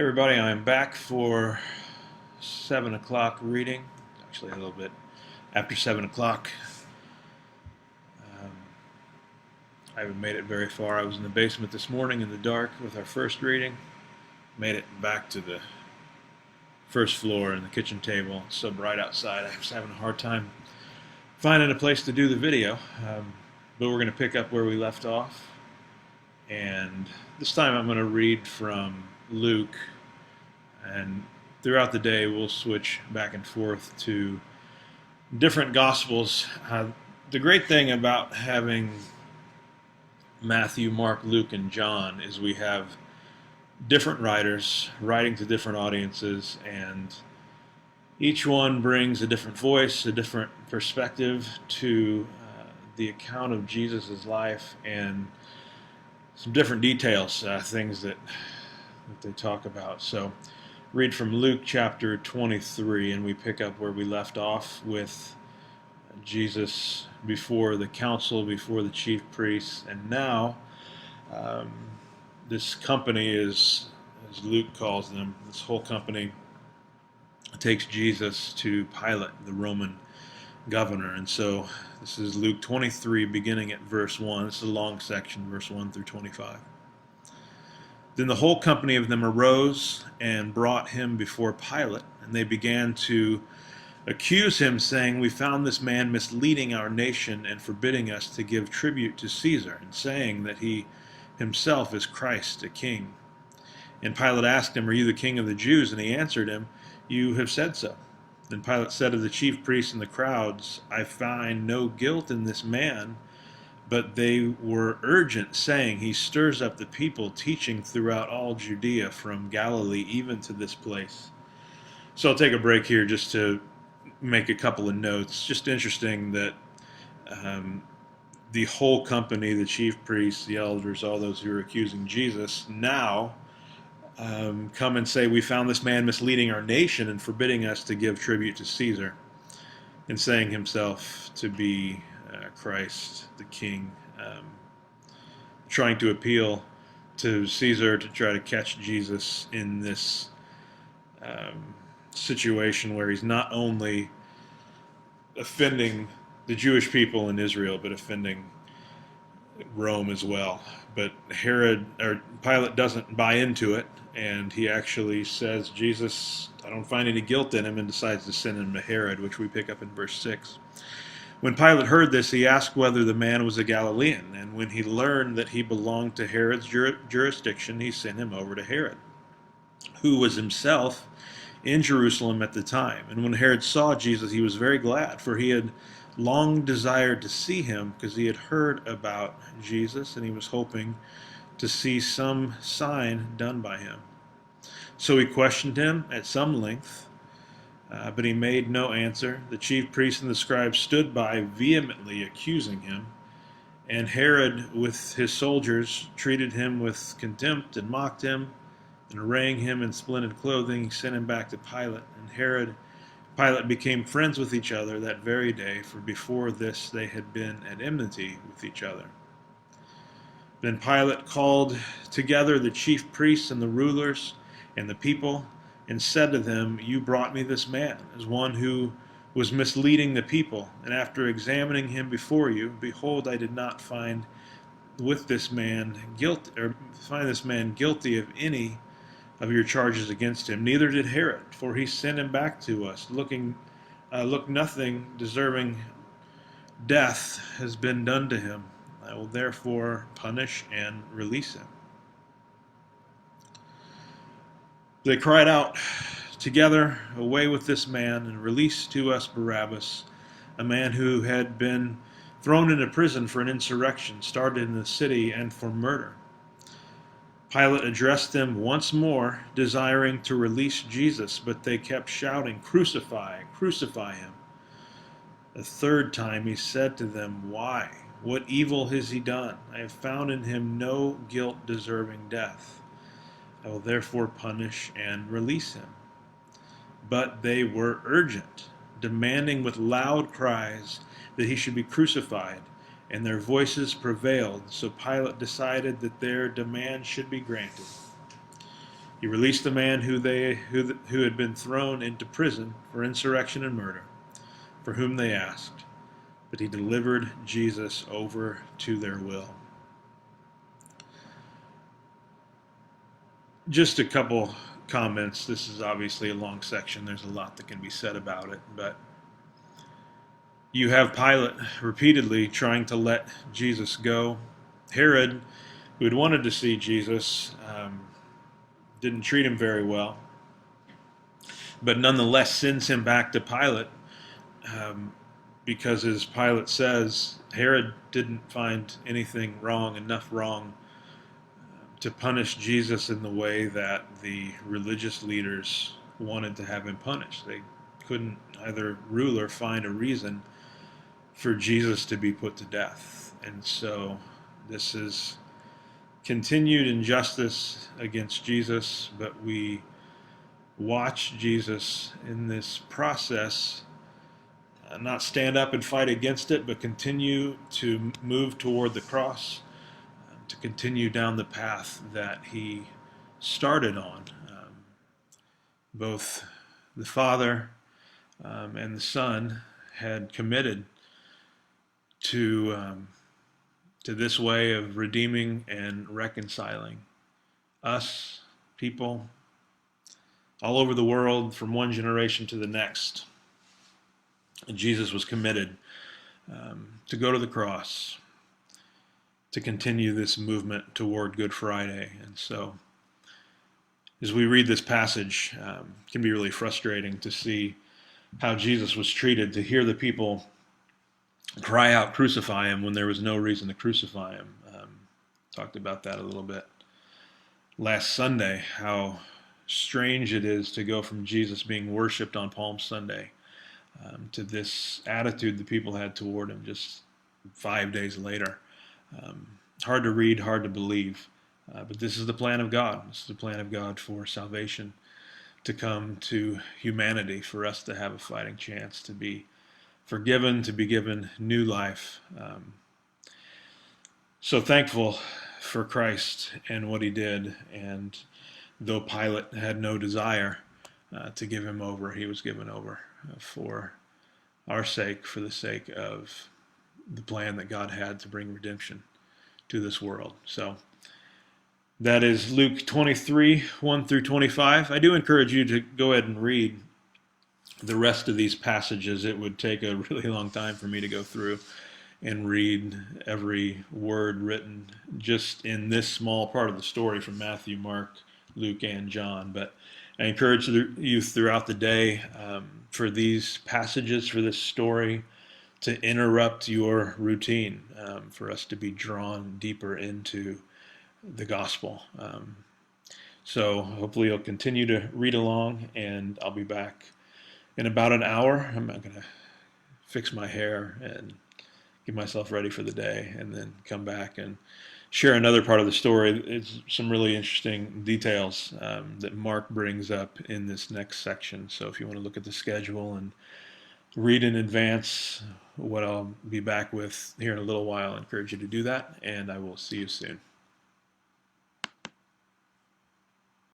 Hey everybody, I'm back for 7 o'clock reading. Actually, a little bit after 7 o'clock. Um, I haven't made it very far. I was in the basement this morning in the dark with our first reading. Made it back to the first floor and the kitchen table. It's so bright outside, I was having a hard time finding a place to do the video. But we're going to pick up where we left off. And this time I'm going to read from Luke. And throughout the day, we'll switch back and forth to different Gospels. The great thing about having Matthew, Mark, Luke, and John is we have different writers writing to different audiences, and each one brings a different voice, a different perspective to the account of Jesus' life and some different details, things that they talk about. So read from Luke chapter 23, and we pick up where we left off with Jesus before the council, before the chief priests, and now this company is, as Luke calls them, this whole company takes Jesus to Pilate, the Roman governor. And so this is Luke 23, beginning at verse 1. This is a long section, verse 1 through 25. Then the whole company of them arose and brought him before Pilate, and they began to accuse him, saying, "We found this man misleading our nation and forbidding us to give tribute to Caesar, and saying that he himself is Christ, a king." And Pilate asked him, "Are you the king of the Jews?" And he answered him, "You have said so." Then Pilate said to the chief priests and the crowds, "I find no guilt in this man." But they were urgent, saying, "He stirs up the people, teaching throughout all Judea, from Galilee even to this place." So I'll take a break here just to make a couple of notes. Just interesting that the whole company, the chief priests, the elders, all those who are accusing Jesus, now come and say, "We found this man misleading our nation and forbidding us to give tribute to Caesar," and saying himself to be Christ, the king, trying to appeal to Caesar to try to catch Jesus in this situation where he's not only offending the Jewish people in Israel, but offending Rome as well. But Pilate doesn't buy into it, and he actually says, "Jesus, I don't find any guilt in him," and decides to send him to Herod, which we pick up in verse 6. When Pilate heard this, he asked whether the man was a Galilean, and when he learned that he belonged to Herod's jurisdiction, he sent him over to Herod, who was himself in Jerusalem at the time. And when Herod saw Jesus, he was very glad, for he had long desired to see him, because he had heard about Jesus, and he was hoping to see some sign done by him. So he questioned him at some length, but he made no answer. The chief priests and the scribes stood by, vehemently accusing him. And Herod, with his soldiers, treated him with contempt and mocked him. And arraying him in splendid clothing, he sent him back to Pilate. And Pilate became friends with each other that very day, for before this they had been at enmity with each other. Then Pilate called together the chief priests and the rulers and the people, and said to them, "You brought me this man as one who was misleading the people, and after examining him before you, behold, I did not find this man guilty of any of your charges against him. Neither did Herod, for he sent him back to us, look nothing deserving death has been done to him. I will therefore punish and release him." They cried out together, "Away with this man, and release to us Barabbas, a man who had been thrown into prison for an insurrection started in the city and for murder." Pilate addressed them once more, desiring to release Jesus, but they kept shouting, "Crucify, crucify him." The third time he said to them, "Why? What evil has he done? I have found in him no guilt deserving death. I will therefore punish and release him." But they were urgent, demanding with loud cries that he should be crucified, and their voices prevailed, so Pilate decided that their demand should be granted. He released the man who had been thrown into prison for insurrection and murder, for whom they asked, but he delivered Jesus over to their will. Just a couple comments. This is obviously a long section. There's a lot that can be said about it, but you have Pilate repeatedly trying to let Jesus go. Herod, who had wanted to see Jesus, didn't treat him very well, but nonetheless sends him back to Pilate because, as Pilate says, Herod didn't find anything wrong, enough wrong to punish Jesus in the way that the religious leaders wanted to have him punished. They couldn't either rule or find a reason for Jesus to be put to death. And so this is continued injustice against Jesus, but we watch Jesus in this process not stand up and fight against it, but continue to move toward the cross, to continue down the path that he started on. Both the Father and the Son had committed to this way of redeeming and reconciling us, people, all over the world from one generation to the next. And Jesus was committed to go to the cross, to continue this movement toward Good Friday. And so as we read this passage, it can be really frustrating to see how Jesus was treated, to hear the people cry out, "Crucify him," when there was no reason to crucify him. Talked about that a little bit last Sunday, how strange it is to go from Jesus being worshipped on Palm Sunday to this attitude the people had toward him just 5 days later. Hard to read, hard to believe, but this is the plan of God. This is the plan of God for salvation to come to humanity, for us to have a fighting chance, to be forgiven, to be given new life. So thankful for Christ and what he did, and though Pilate had no desire to give him over, he was given over for our sake, for the sake of the plan that God had to bring redemption to this world. So that is Luke 23, 1 through 25. I do encourage you to go ahead and read the rest of these passages. It would take a really long time for me to go through and read every word written just in this small part of the story from Matthew, Mark, Luke, and John. But I encourage you throughout the day for these passages, for this story, to interrupt your routine, for us to be drawn deeper into the gospel. So hopefully you'll continue to read along, and I'll be back in about an hour. I'm not going to fix my hair and get myself ready for the day, and then come back and share another part of the story. It's some really interesting details that Mark brings up in this next section. So if you want to look at the schedule and read in advance what I'll be back with here in a little while, I encourage you to do that, and I will see you soon.